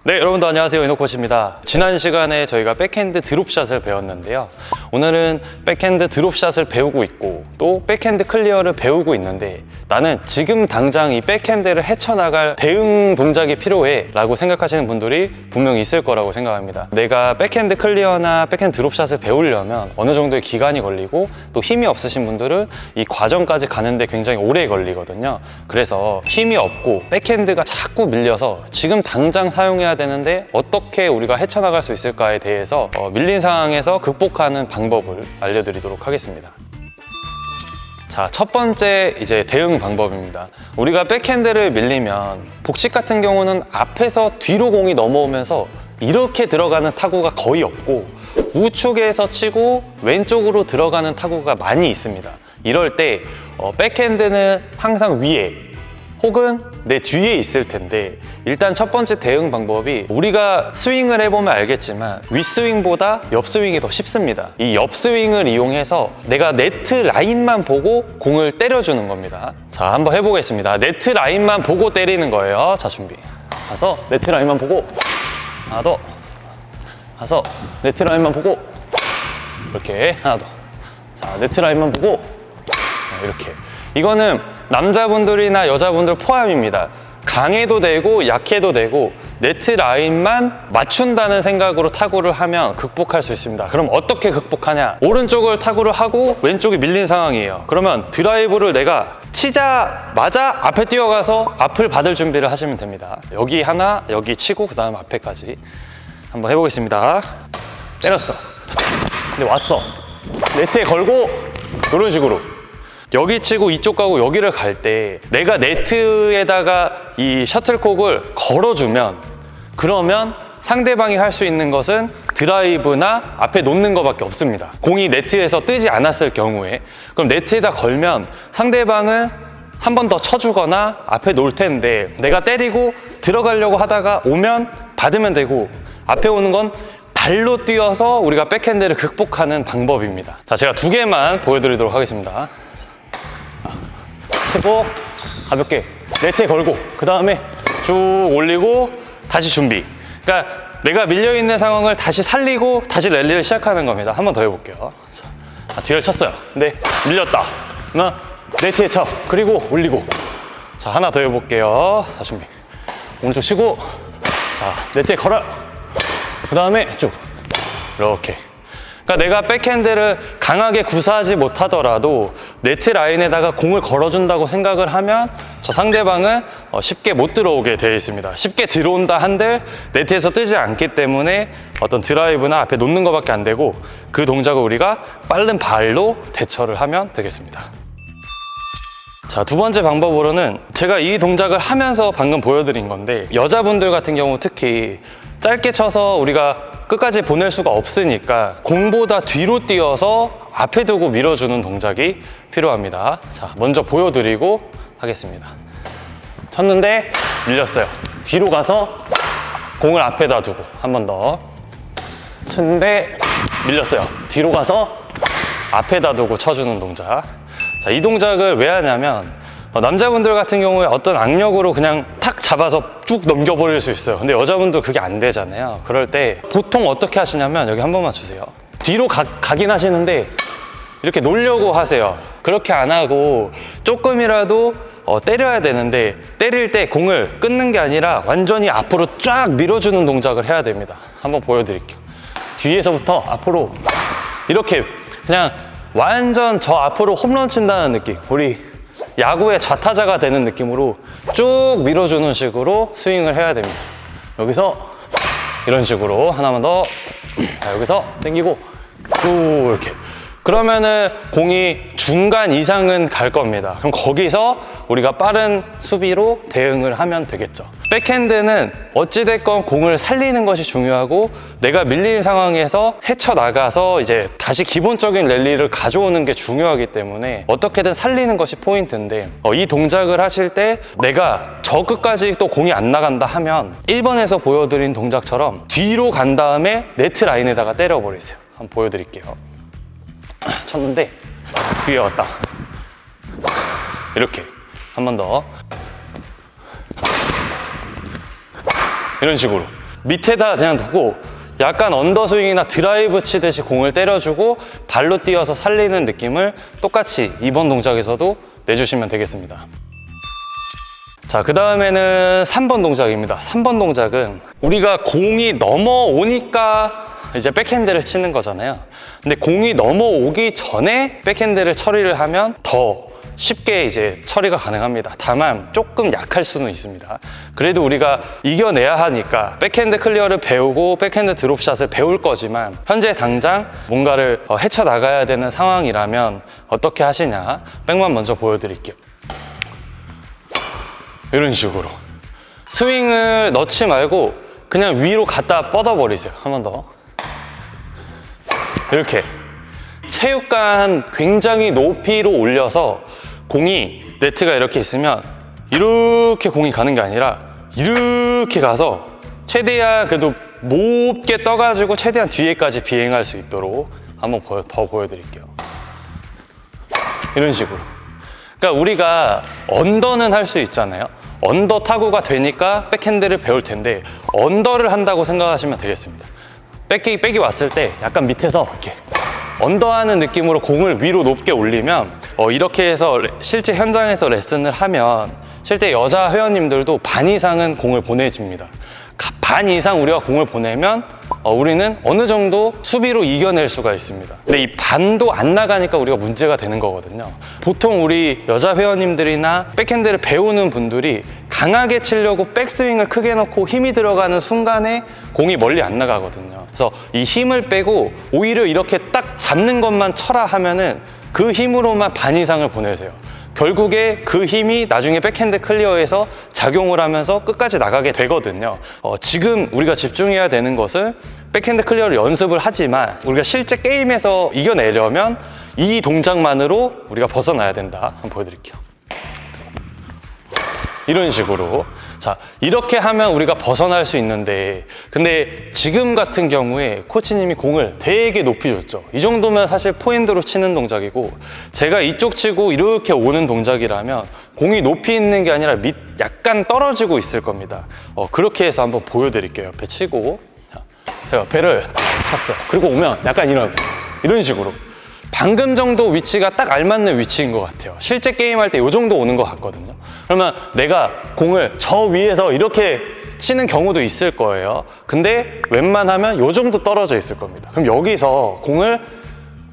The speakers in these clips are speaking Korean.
네, 여러분도 안녕하세요. 이노코치입니다. 지난 시간에 저희가 백핸드 드롭샷을 배웠는데요. 오늘은 백핸드 드롭샷을 배우고 있고 또 백핸드 클리어를 배우고 있는데 나는 지금 당장 이 백핸드를 헤쳐나갈 대응 동작이 필요해 라고 생각하시는 분들이 분명히 있을 거라고 생각합니다. 내가 백핸드 클리어나 백핸드 드롭샷을 배우려면 어느 정도의 기간이 걸리고 또 힘이 없으신 분들은 이 과정까지 가는데 굉장히 오래 걸리거든요. 그래서 힘이 없고 백핸드가 자꾸 밀려서 지금 당장 사용해야 되는데 어떻게 우리가 헤쳐나갈 수 있을까에 대해서 밀린 상황에서 극복하는 방법을 알려드리도록 하겠습니다. 자, 첫 번째 이제 대응 방법입니다. 우리가 백핸드를 밀리면 복식 같은 경우는 앞에서 뒤로 공이 넘어오면서 이렇게 들어가는 타구가 거의 없고 우측에서 치고 왼쪽으로 들어가는 타구가 많이 있습니다. 이럴 때 백핸드는 항상 위에 혹은 내 뒤에 있을 텐데 일단 첫 번째 대응 방법이 우리가 스윙을 해보면 알겠지만 윗스윙보다 옆스윙이 더 쉽습니다. 이 옆스윙을 이용해서 내가 네트 라인만 보고 공을 때려주는 겁니다. 자, 한번 해보겠습니다. 네트 라인만 보고 때리는 거예요. 자, 준비. 가서 네트 라인만 보고 하나 더 가서 네트 라인만 보고 이렇게 하나 더. 자, 네트 라인만 보고 이렇게. 이거는 남자분들이나 여자분들 포함입니다. 강해도 되고 약해도 되고 네트 라인만 맞춘다는 생각으로 타구를 하면 극복할 수 있습니다. 그럼 어떻게 극복하냐? 오른쪽을 타구를 하고 왼쪽이 밀린 상황이에요. 그러면 드라이브를 내가 치자마자 앞에 뛰어가서 앞을 받을 준비를 하시면 됩니다. 여기 하나, 여기 치고 그 다음 앞에까지 한번 해보겠습니다. 때렸어. 근데 왔어. 네트에 걸고 이런 식으로 여기 치고 이쪽 가고 여기를 갈 때 내가 네트에다가 이 셔틀콕을 걸어주면 그러면 상대방이 할 수 있는 것은 드라이브나 앞에 놓는 것밖에 없습니다. 공이 네트에서 뜨지 않았을 경우에 그럼 네트에다 걸면 상대방은 한 번 더 쳐주거나 앞에 놓을 텐데 내가 때리고 들어가려고 하다가 오면 받으면 되고 앞에 오는 건 발로 뛰어서 우리가 백핸드를 극복하는 방법입니다. 자, 제가 두 개만 보여드리도록 하겠습니다. 치고 가볍게 네트에 걸고 그 다음에 쭉 올리고 다시 준비. 그러니까 내가 밀려있는 상황을 다시 살리고 다시 랠리를 시작하는 겁니다. 한 번 더 해볼게요. 자, 뒤를 쳤어요. 근데 밀렸다. 하나 네트에 쳐. 그리고 올리고. 자, 하나 더 해볼게요. 자, 준비. 오른쪽 치고 자, 네트에 걸어. 그 다음에 쭉 이렇게. 그러니까 내가 백핸드를 강하게 구사하지 못하더라도 네트 라인에다가 공을 걸어준다고 생각을 하면 저 상대방은 쉽게 못 들어오게 되어 있습니다. 쉽게 들어온다 한들 네트에서 뜨지 않기 때문에 어떤 드라이브나 앞에 놓는 것밖에 안 되고 그 동작을 우리가 빠른 발로 대처를 하면 되겠습니다. 자, 두 번째 방법으로는 제가 이 동작을 하면서 방금 보여드린 건데 여자분들 같은 경우 특히 짧게 쳐서 우리가 끝까지 보낼 수가 없으니까 공보다 뒤로 뛰어서 앞에 두고 밀어주는 동작이 필요합니다. 자, 먼저 보여드리고 하겠습니다. 쳤는데 밀렸어요. 뒤로 가서 공을 앞에다 두고 한 번 더 쳤는데 밀렸어요. 뒤로 가서 앞에다 두고 쳐주는 동작. 자, 이 동작을 왜 하냐면 남자분들 같은 경우에 어떤 악력으로 그냥 탁 잡아서 쭉 넘겨버릴 수 있어요. 근데 여자분들 그게 안 되잖아요. 그럴 때 보통 어떻게 하시냐면 여기 한 번만 주세요. 뒤로 가긴 하시는데 이렇게 놓으려고 하세요. 그렇게 안 하고 조금이라도 때려야 되는데 때릴 때 공을 끊는 게 아니라 완전히 앞으로 쫙 밀어주는 동작을 해야 됩니다. 한번 보여드릴게요. 뒤에서부터 앞으로 이렇게 그냥 완전 저 앞으로 홈런 친다는 느낌. 우리 야구의 좌타자가 되는 느낌으로 쭉 밀어주는 식으로 스윙을 해야 됩니다. 여기서 이런 식으로 하나만 더. 자, 여기서 당기고 쭉 이렇게. 그러면은 공이 중간 이상은 갈 겁니다. 그럼 거기서 우리가 빠른 수비로 대응을 하면 되겠죠. 백핸드는 어찌됐건 공을 살리는 것이 중요하고 내가 밀린 상황에서 헤쳐나가서 이제 다시 기본적인 랠리를 가져오는 게 중요하기 때문에 어떻게든 살리는 것이 포인트인데 이 동작을 하실 때 내가 저 끝까지 또 공이 안 나간다 하면 1번에서 보여드린 동작처럼 뒤로 간 다음에 네트 라인에다가 때려버리세요. 한번 보여드릴게요. 쳤는데 뒤에 왔다. 이렇게 한 번 더. 이런 식으로 밑에다 그냥 두고 약간 언더스윙이나 드라이브 치듯이 공을 때려주고 발로 뛰어서 살리는 느낌을 똑같이 2번 동작에서도 내주시면 되겠습니다. 자, 그 다음에는 3번 동작입니다. 3번 동작은 우리가 공이 넘어오니까 이제 백핸드를 치는 거잖아요. 근데 공이 넘어오기 전에 백핸드를 처리를 하면 더 쉽게 이제 처리가 가능합니다. 다만 조금 약할 수는 있습니다. 그래도 우리가 이겨내야 하니까 백핸드 클리어를 배우고 백핸드 드롭샷을 배울 거지만 현재 당장 뭔가를 헤쳐나가야 되는 상황이라면 어떻게 하시냐, 백만 먼저 보여드릴게요. 이런 식으로 스윙을 넣지 말고 그냥 위로 갖다 뻗어버리세요. 한 번 더. 이렇게 체육관 굉장히 높이로 올려서 공이 네트가 이렇게 있으면 이렇게 공이 가는 게 아니라 이렇게 가서 최대한 그래도 높게 떠가지고 최대한 뒤에까지 비행할 수 있도록 한번 더 보여드릴게요. 이런 식으로. 그러니까 우리가 언더는 할 수 있잖아요. 언더 타구가 되니까 백핸드를 배울 텐데 언더를 한다고 생각하시면 되겠습니다. 백이 왔을 때 약간 밑에서 이렇게 언더하는 느낌으로 공을 위로 높게 올리면 이렇게 해서 실제 현장에서 레슨을 하면 실제 여자 회원님들도 반 이상은 공을 보내줍니다. 반 이상 우리가 공을 보내면 우리는 어느 정도 수비로 이겨낼 수가 있습니다. 근데 이 반도 안 나가니까 우리가 문제가 되는 거거든요. 보통 우리 여자 회원님들이나 백핸드를 배우는 분들이 강하게 치려고 백스윙을 크게 넣고 힘이 들어가는 순간에 공이 멀리 안 나가거든요. 그래서 이 힘을 빼고 오히려 이렇게 딱 잡는 것만 쳐라 하면은 그 힘으로만 반 이상을 보내세요. 결국에 그 힘이 나중에 백핸드 클리어에서 작용을 하면서 끝까지 나가게 되거든요. 지금 우리가 집중해야 되는 것은 백핸드 클리어를 연습을 하지만 우리가 실제 게임에서 이겨내려면 이 동작만으로 우리가 벗어나야 된다. 한번 보여드릴게요. 이런 식으로. 자, 이렇게 하면 우리가 벗어날 수 있는데 근데 지금 같은 경우에 코치님이 공을 되게 높이 줬죠. 이 정도면 사실 포핸드로 치는 동작이고 제가 이쪽 치고 이렇게 오는 동작이라면 공이 높이 있는 게 아니라 약간 떨어지고 있을 겁니다. 그렇게 해서 한번 보여드릴게요. 옆에 치고 제가 배를 쳤어요. 그리고 오면 약간 이런 식으로 방금 정도 위치가 딱 알맞는 위치인 것 같아요. 실제 게임할 때 이 정도 오는 것 같거든요. 그러면 내가 공을 저 위에서 이렇게 치는 경우도 있을 거예요. 근데 웬만하면 이 정도 떨어져 있을 겁니다. 그럼 여기서 공을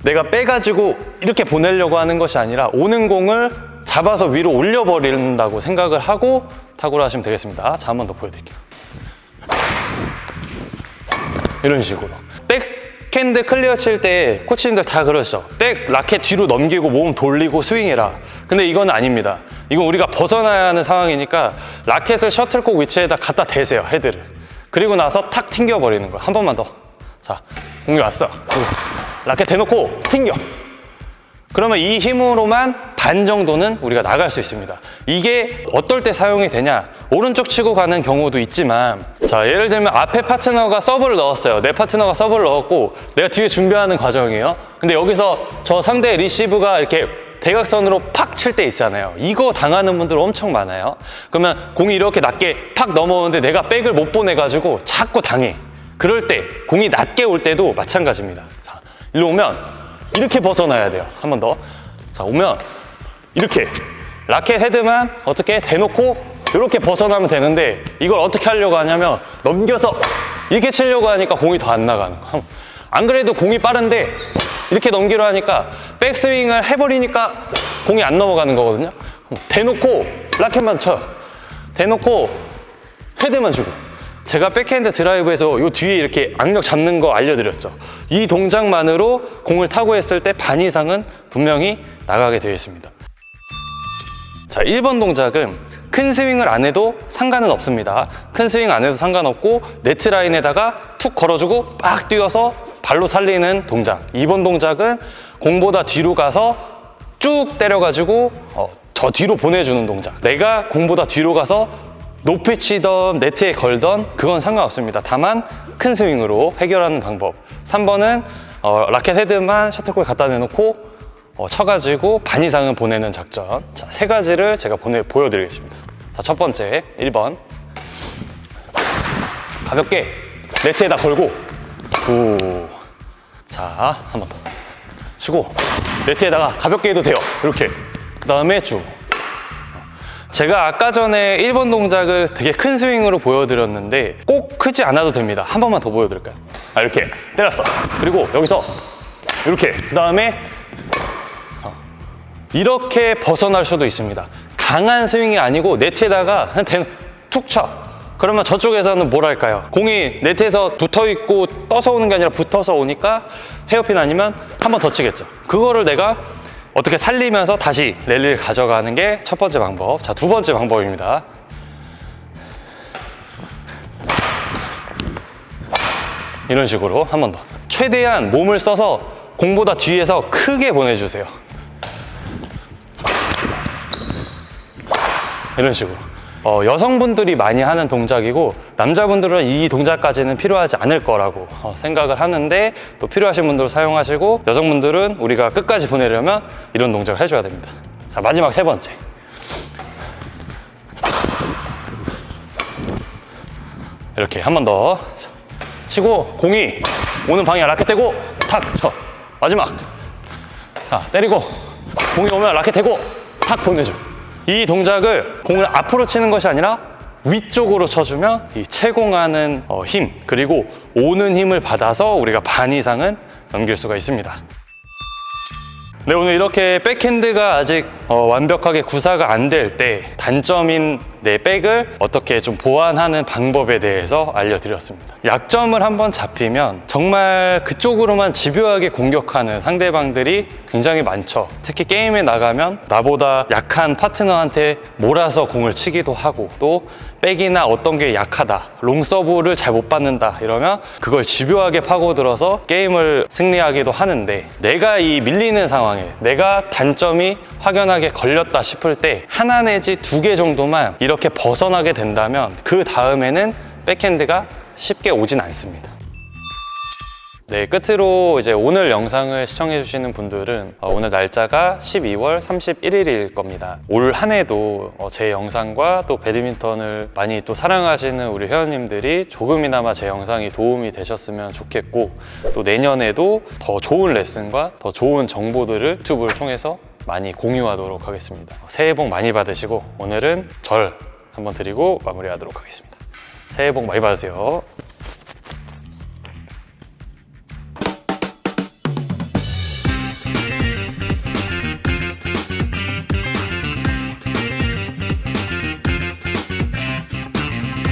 내가 빼가지고 이렇게 보내려고 하는 것이 아니라 오는 공을 잡아서 위로 올려버린다고 생각을 하고 타구를 하시면 되겠습니다. 자, 한 번 더 보여드릴게요. 이런 식으로. 백핸드 클리어 칠 때 코치님들 다 그러시죠. 백 라켓 뒤로 넘기고 몸 돌리고 스윙해라. 근데 이건 아닙니다. 이건 우리가 벗어나야 하는 상황이니까 라켓을 셔틀콕 위치에다 갖다 대세요. 헤드를. 그리고 나서 탁 튕겨버리는 거예요. 한 번만 더. 자, 공이 왔어. 라켓 대놓고 튕겨. 그러면 이 힘으로만 반 정도는 우리가 나갈 수 있습니다. 이게 어떨 때 사용이 되냐? 오른쪽 치고 가는 경우도 있지만 자, 예를 들면 앞에 파트너가 서브를 넣었어요. 내 파트너가 서브를 넣었고 내가 뒤에 준비하는 과정이에요. 근데 여기서 저 상대 리시브가 이렇게 대각선으로 팍 칠 때 있잖아요. 이거 당하는 분들 엄청 많아요. 그러면 공이 이렇게 낮게 팍 넘어오는데 내가 백을 못 보내가지고 자꾸 당해. 그럴 때 공이 낮게 올 때도 마찬가지입니다. 자, 일로 오면 이렇게 벗어나야 돼요. 한 번 더. 자, 오면 이렇게 라켓 헤드만 어떻게 대놓고 이렇게 벗어나면 되는데 이걸 어떻게 하려고 하냐면 넘겨서 이렇게 치려고 하니까 공이 더 안 나가는 거야. 안 그래도 공이 빠른데 이렇게 넘기려 하니까 백스윙을 해버리니까 공이 안 넘어가는 거거든요. 대놓고 라켓만 쳐요. 대놓고 헤드만 주고. 제가 백핸드 드라이브에서 요 뒤에 이렇게 악력 잡는 거 알려드렸죠. 이 동작만으로 공을 타고 했을 때 반 이상은 분명히 나가게 되어 있습니다. 자, 1번 동작은 큰 스윙을 안 해도 상관은 없습니다. 큰 스윙 안 해도 상관없고 네트 라인에다가 툭 걸어주고 빡 뛰어서 발로 살리는 동작. 2번 동작은 공보다 뒤로 가서 쭉 때려가지고 저 뒤로 보내주는 동작. 내가 공보다 뒤로 가서 높이 치던 네트에 걸던 그건 상관없습니다. 다만 큰 스윙으로 해결하는 방법. 3번은 라켓 헤드만 셔틀콕에 갖다 대놓고 쳐가지고 반 이상은 보내는 작전. 자, 세 가지를 제가 보여드리겠습니다. 자, 첫 번째 1번 가볍게 네트에다 걸고 자, 한 번 더 치고 네트에다가 가볍게 해도 돼요. 이렇게. 그 다음에 쭉. 제가 아까 전에 1번 동작을 되게 큰 스윙으로 보여드렸는데 꼭 크지 않아도 됩니다. 한 번만 더 보여드릴까요? 이렇게 때렸어. 그리고 여기서 이렇게. 그 다음에 이렇게 벗어날 수도 있습니다. 강한 스윙이 아니고 네트에다가 툭 쳐. 그러면 저쪽에서는 뭘 할까요? 공이 네트에서 붙어있고 떠서 오는 게 아니라 붙어서 오니까 헤어핀 아니면 한 번 더 치겠죠. 그거를 내가 어떻게 살리면서 다시 랠리를 가져가는 게 첫 번째 방법. 자, 두 번째 방법입니다. 이런 식으로 한 번 더. 최대한 몸을 써서 공보다 뒤에서 크게 보내주세요. 이런 식으로. 여성분들이 많이 하는 동작이고 남자분들은 이 동작까지는 필요하지 않을 거라고 생각을 하는데 또 필요하신 분들은 사용하시고 여성분들은 우리가 끝까지 보내려면 이런 동작을 해줘야 됩니다. 자, 마지막 세 번째. 이렇게 한 번 더 치고 공이 오는 방향 라켓 대고 탁 쳐. 마지막. 자, 때리고 공이 오면 라켓 대고 탁 보내줘. 이 동작을 공을 앞으로 치는 것이 아니라 위쪽으로 쳐주면 이 채공하는 힘 그리고 오는 힘을 받아서 우리가 반 이상은 넘길 수가 있습니다. 네, 오늘 이렇게 백핸드가 아직 완벽하게 구사가 안 될 때 단점인 내 백을 어떻게 좀 보완하는 방법에 대해서 알려드렸습니다. 약점을 한번 잡히면 정말 그쪽으로만 집요하게 공격하는 상대방들이 굉장히 많죠. 특히 게임에 나가면 나보다 약한 파트너한테 몰아서 공을 치기도 하고 또 백이나 어떤 게 약하다, 롱서브를 잘 못 받는다 이러면 그걸 집요하게 파고들어서 게임을 승리하기도 하는데 내가 이 밀리는 상황에 내가 단점이 확연하게 걸렸다 싶을 때 하나 내지 두 개 정도만 이렇게 벗어나게 된다면 그 다음에는 백핸드가 쉽게 오진 않습니다. 네, 끝으로 이제 오늘 영상을 시청해 주시는 분들은 오늘 날짜가 12월 31일일 겁니다. 올 한 해도 제 영상과 또 배드민턴을 많이 또 사랑하시는 우리 회원님들이 조금이나마 제 영상이 도움이 되셨으면 좋겠고 또 내년에도 더 좋은 레슨과 더 좋은 정보들을 유튜브를 통해서 많이 공유하도록 하겠습니다. 새해 복 많이 받으시고 오늘은 절 한번 드리고 마무리하도록 하겠습니다. 새해 복 많이 받으세요.